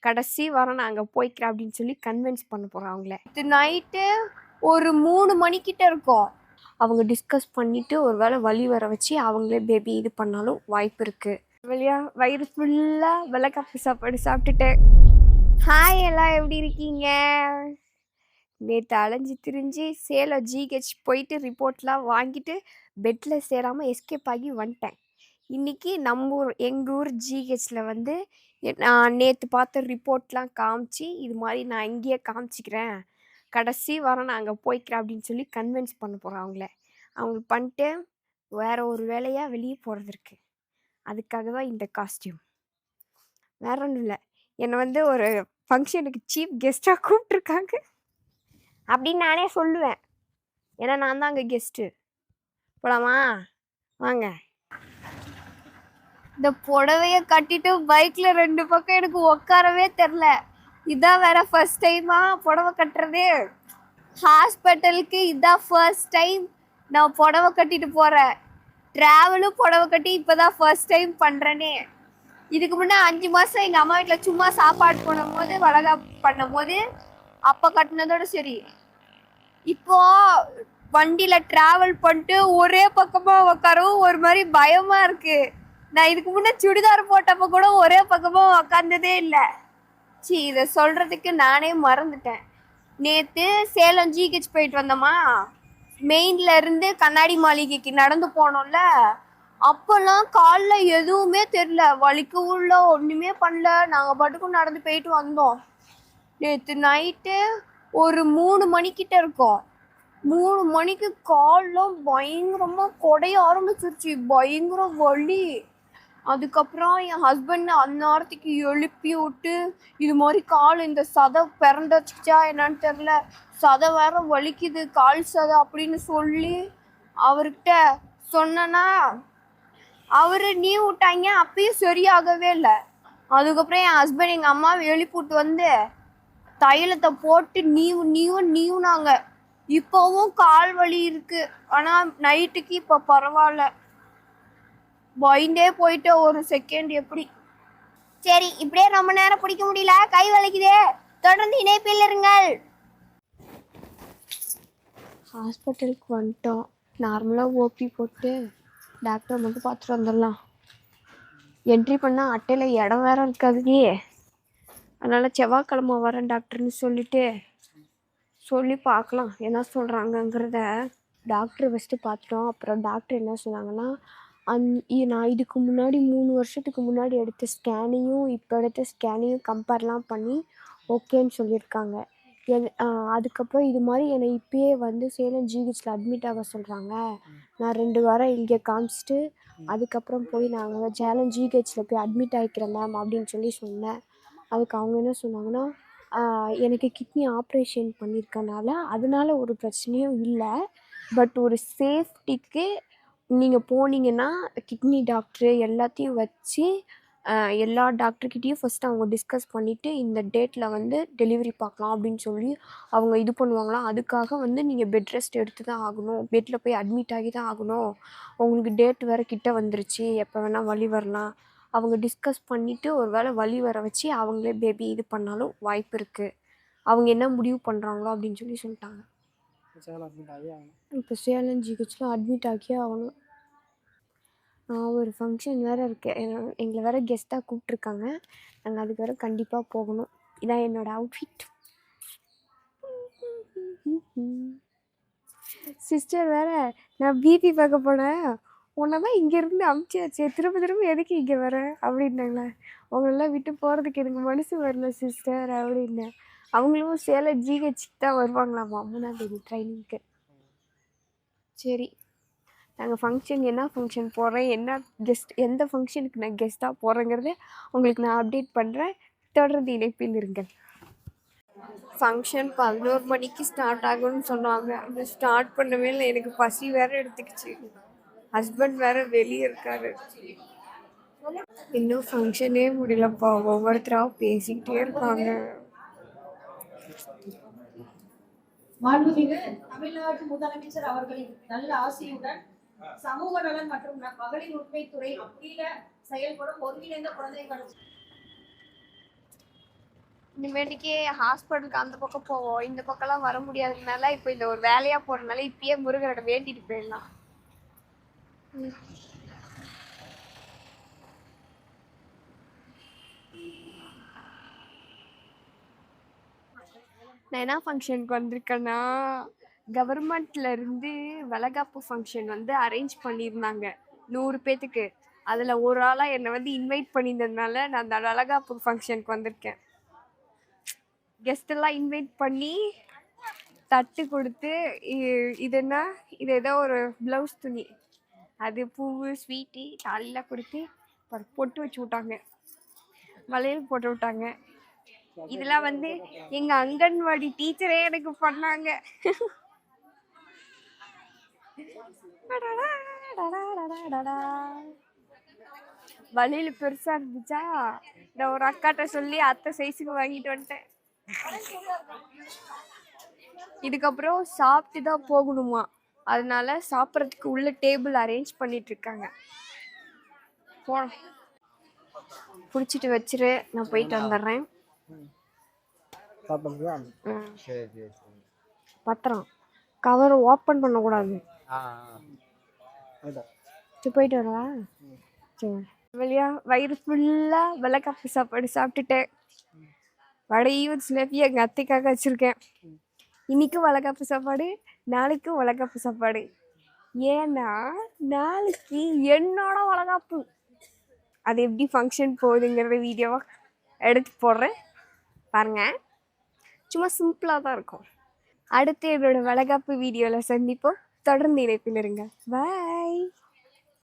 கடைசி வாரம் நான் அங்கே போய்க்கிறேன் அப்படின்னு சொல்லி கன்வின்ஸ் பண்ண போகிறேன் அவங்கள. இது நைட்டு ஒரு 3 மணிக்கிட்ட இருக்கும். அவங்க டிஸ்கஸ் பண்ணிவிட்டு ஒரு வேளை வழி வர வச்சு அவங்களே பேபி இது பண்ணாலும் வாய்ப்பு இருக்குது. வயிறு ஃபுல்லாக வெள்ளைக்காப்பு சாப்பாடு சாப்பிட்டுட்டேன். ஹாய், எல்லாம் எப்படி இருக்கீங்க? நேற்று அலைஞ்சி திரிஞ்சு சேலம் ஜிஹெச் போயிட்டு ரிப்போர்ட்லாம் வாங்கிட்டு பெட்டில் சேராமல் எஸ்கேப் ஆகி வந்துட்டேன். இன்றைக்கி எங்கள் ஊர் ஜிஹெச்சில் வந்து நான் நேற்று பார்த்த ரிப்போர்ட்லாம் காமிச்சு இது மாதிரி நான் இங்கேயே காமிச்சிக்கிறேன், கடைசி வாரம் நான் அங்கே போய்க்கிறேன் அப்படின்னு சொல்லி கன்வின்ஸ் பண்ண போகிறேன் அவங்களுக்கு பண்ணிட்டு வேறு ஒரு வேலையாக வெளியே போகிறது இருக்குது. அதுக்காக தான் இந்த காஸ்டியூம். வேற ஒன்றும் இல்லை, என்னை வந்து ஒரு ஃபங்க்ஷனுக்கு சீஃப் கெஸ்ட்டாக கூப்பிட்ருக்காங்க அப்படின்னு நானே சொல்லுவேன். ஏன்னா நான் தான் அங்கே கெஸ்ட்டு. போலாமா? வாங்க. இந்த புடவைய கட்டிட்டு பைக்ல 2 பக்கம் எனக்கு உட்காரவே தெரில. இதான் வேற ஃபர்ஸ்ட் டைமா புடவை கட்டுறது. ஹாஸ்பிட்டலுக்கு இதான் ஃபர்ஸ்ட் டைம் நான் புடவை கட்டிட்டு போகிறேன். ட்ராவலும் புடவை கட்டி இப்போதான் ஃபர்ஸ்ட் டைம் பண்ணுறேனே. இதுக்கு முன்னே 5 மாதம் எங்கள் அம்மா வீட்டில் சும்மா சாப்பாடு பண்ணும்போது வளகாப்பு பண்ணும் போது அப்போ கட்டினதோட சரி. இப்போ வண்டியில் ட்ராவல் பண்ணிட்டு ஒரே பக்கமாக உட்காரவும் ஒரு மாதிரி பயமாக இருக்குது. நான் இதுக்கு முன்னே சுடிதார் போட்டப்போ கூட ஒரே பக்கமாக உக்காந்ததே இல்லை. இதை சொல்கிறதுக்கு நானே மறந்துட்டேன். நேற்று சேலம் ஜிஹெச் போயிட்டு வந்தோமா, மெயின்ல இருந்து கண்ணாடி மாளிகைக்கு நடந்து போனோம்ல, அப்போல்லாம் காலில் எதுவுமே தெரில, வலிக்கவும் இல்லை, ஒன்றுமே பண்ணல. நாங்கள் பாட்டுக்கும் நடந்து போயிட்டு வந்தோம். நேற்று நைட்டு ஒரு 3 மணிக்கிட்ட இருக்கும். 3 மணிக்கு கால்லாம் பயங்கரமாக குடைய ஆரம்பிச்சிருச்சு, பயங்கர வலி. அதுக்கப்புறம் என் ஹஸ்பண்ட் அந்நேரத்துக்கு எழுப்பி விட்டு இது மாதிரி கால் இந்த சதை பிறந்துச்சா என்னன்னு தெரில, சதை வேற வலிக்குது, கால் சதை அப்படின்னு சொல்லி அவர்கிட்ட சொன்னா அவர் நீ விட்டாங்க. அப்பயும் சரியாகவே இல்லை. அதுக்கப்புறம் என் ஹஸ்பண்ட் எங்கள் அம்மாவை எழுப்பிவிட்டு வந்து தைலத்தை போட்டு நீவுனாங்க. இப்போவும் கால் வலி இருக்கு, ஆனால் நைட்டுக்கு இப்போ பரவாயில்ல. பயந்தே போயிட்டு ஒரு செகண்ட். எப்படி சரி, இப்படியே ரொம்ப நேரம் பிடிக்க முடியல, கை வலிக்குதே. தொடர்ந்து இணைப்பில் இருங்கள். ஹாஸ்பிட்டலுக்கு வந்துட்டோம். நார்மலாக ஓபி போட்டு டாக்டரை மட்டும் பார்த்துட்டு வந்துடலாம். என்ட்ரி பண்ணால் அட்டையில் இடம் வேற இருக்காதுயே. அதனால் செவ்வாய்க்கிழமை வரேன் டாக்டர்னு சொல்லி பார்க்கலாம் என்ன சொல்கிறாங்கங்கிறத. டாக்டர் ஃபஸ்ட்டு பார்த்துட்டோம். அப்புறம் டாக்டர் என்ன சொன்னாங்கன்னா, நான் இதுக்கு முன்னாடி 3 வருஷத்துக்கு முன்னாடி எடுத்த ஸ்கேனையும் இப்போ எடுத்த ஸ்கேனையும் கம்பேர்லாம் பண்ணி ஓகேன்னு சொல்லியிருக்காங்க. அதுக்கப்புறம் இது மாதிரி என்னை இப்பயே வந்து சேலம் ஜிஹெச்சில் அட்மிட் ஆக சொல்கிறாங்க. நான் 2 வாரம் இங்கே காமிச்சிட்டு அதுக்கப்புறம் போய் நாங்கள் சேலம் ஜிஹெச்சில் போய் அட்மிட் ஆகிக்கிறேன் மேம் அப்படின்னு சொல்லி சொன்னேன். அதுக்கு அவங்க என்ன சொன்னாங்கன்னா, எனக்கு கிட்னி ஆப்ரேஷன் பண்ணியிருக்கனால அதனால ஒரு பிரச்சனையும் இல்லை, பட் ஒரு சேஃப்டிக்கு நீங்கள் போனீங்கன்னா கிட்னி டாக்டரு எல்லாத்தையும் வச்சு எல்லா டாக்டர்கிட்டையும் ஃபஸ்ட்டு அவங்க டிஸ்கஸ் பண்ணிவிட்டு இந்த டேட்டில் வந்து டெலிவரி பார்க்கலாம் அப்படின்னு சொல்லி அவங்க இது பண்ணுவாங்களாம். அதுக்காக வந்து நீங்கள் பெட் ரெஸ்ட் எடுத்து தான் ஆகணும், பெட்டில் போய் அட்மிட் ஆகி தான் ஆகணும், உங்களுக்கு டேட் வேறு கிட்ட வந்துருச்சு, எப்போ வேணால் வலி வரலாம். அவங்க டிஸ்கஸ் பண்ணிவிட்டு ஒரு வேளை வழி வர வச்சு அவங்களே பேபி இது பண்ணாலும் வாய்ப்பு இருக்குது. அவங்க என்ன முடிவு பண்ணுறாங்களோ அப்படின்னு சொல்லிட்டாங்க. இப்போ சேலம் ஜிஹெச்சில் அட்மிட் ஆகியே ஆகணும். ஒரு ஃபங்க்ஷன் வேறு இருக்குது, எங்களை வேறு கெஸ்ட்டாக கூப்பிட்ருக்காங்க. நாங்கள் அதுக்கு வேறு கண்டிப்பாக போகணும். இதான் என்னோடய அவுட்ஃபிட். சிஸ்டர் வேறு நான் பிபி பார்க்க போனேன், உன்னை தான் இங்கேருந்து அமுச்சியாச்சு, திரும்ப எதுக்கு இங்கே வர அப்படின்னாங்களே. அவங்களெல்லாம் விட்டு போகிறதுக்கு எனக்கு மனசு வரல சிஸ்டர் அப்படின்னேன். அவங்களும் சேலம் ஜிஹெச்சுக்கு தான் வருவாங்களாமா 3ஆம் தேதி ட்ரைனிங்க்கு. சரி, நாங்கள் ஃபங்க்ஷன் என்ன ஃபங்க்ஷன் போகிறேன், எந்த ஃபங்க்ஷனுக்கு நான் கெஸ்ட்டாக போகிறேங்கிறத உங்களுக்கு நான் அப்டேட் பண்ணுறேன். தொடர்ந்து இணைப்பில் இருங்கள். ஃபங்க்ஷன் 11 மணிக்கு ஸ்டார்ட் ஆகும்னு சொன்னாங்க. அந்த ஸ்டார்ட் பண்ணவே இல்லை, எனக்கு பசி வேறு எடுத்துக்கிச்சு. ஹஸ்பண்ட் வேறு வெளியே இருக்காரு. இன்னும் ஃபங்க்ஷனே முடியலப்பா, ஒவ்வொருத்தராக பேசிக்கிட்டே இருக்காங்க. மாண்புமிகு தமிழ்நாடு முதலமைச்சர் அவர்களின் நல்ல ஆசையுடன் சமூக நலன் மற்றும் மகளிர் உரிமைத்துறை கீழ செயல்படும் ஒருங்கிணைந்த குழந்தை இனிமேட்டுக்கே ஹாஸ்பிட்டலுக்கு அந்த பக்கம் போவோம், இந்த பக்கம்லாம் வர முடியாததுனால இப்போ இந்த ஒரு வேலையாக போகிறதுனால இப்பயே முருகரோட வேண்டிட்டு போயிடலாம். நான் என்ன ஃபங்க்ஷனுக்கு வந்திருக்கேன்னா, கவர்மெண்ட்ல இருந்து வளகாப்பு ஃபங்க்ஷன் வந்து அரேஞ்ச் பண்ணியிருந்தாங்க 100 பேத்துக்கு. அதில் ஒரு ஆளாக என்னை வந்து இன்வைட் பண்ணியிருந்ததுனால நான் அந்த வளகாப்பு ஃபங்க்ஷனுக்கு வந்திருக்கேன். கெஸ்ட் எல்லாம் இன்வைட் பண்ணி தட்டு கொடுத்து இது என்ன, இது ஏதோ ஒரு ப்ளவுஸ் துணி, அது பூவு ஸ்வீட்டு தாலிலாம் கொடுத்து பொட்டு வச்சு விட்டாங்க, வளையல் போட்டு விட்டாங்க. இதெல்லாம் வந்து எங்க அங்கன்வாடி டீச்சரே எனக்கு பண்ணாங்க. வளையல் பெருசா இருந்துச்சா, நான் ஒரு அக்காட்ட சொல்லி அத்தை சைஸுக்கு வாங்கிட்டு வந்துட்டேன். இதுக்கப்புறம் சாப்பிட்டு தான் போகணுமா, அதனால சாப்பிட்றதுக்கு உள்ள டேபிள் அரேஞ்ச் பண்ணிட்டு இருக்காங்க. போனோம், பிடிச்சிட்டு வச்சிரு, நான் போயிட்டு வந்துடுறேன். பத்திரம் கவர் ஓப்பன் பண்ணக்கூடாது. சரி போயிட்டு வரவா? சரி. வெளியா வயிறு ஃபுல்லாக வெள்ளைக்காப்பு சாப்பாடு சாப்பிட்டுட்டேன். வடையும் சிலப்பி எங்கள் அத்தைக்காக வச்சுருக்கேன். இன்னைக்கும் வளைகாப்பு சாப்பாடு, நாளைக்கும் வளைகாப்பு சாப்பாடு. ஏன்னா நாளைக்கு என்னோட வளைகாப்பு. அது எப்படி ஃபங்க்ஷன் போகுதுங்கிறத வீடியோவாக எடுத்து போடுறேன் பாருங்க. சும்மா சிம்பிளாக தான் இருக்கும். அடுத்து என்னோட வளைகாப்பு வீடியோவில் சந்திப்போம். தொடர்ந்து இணைப்பில் இருங்க. பாய்.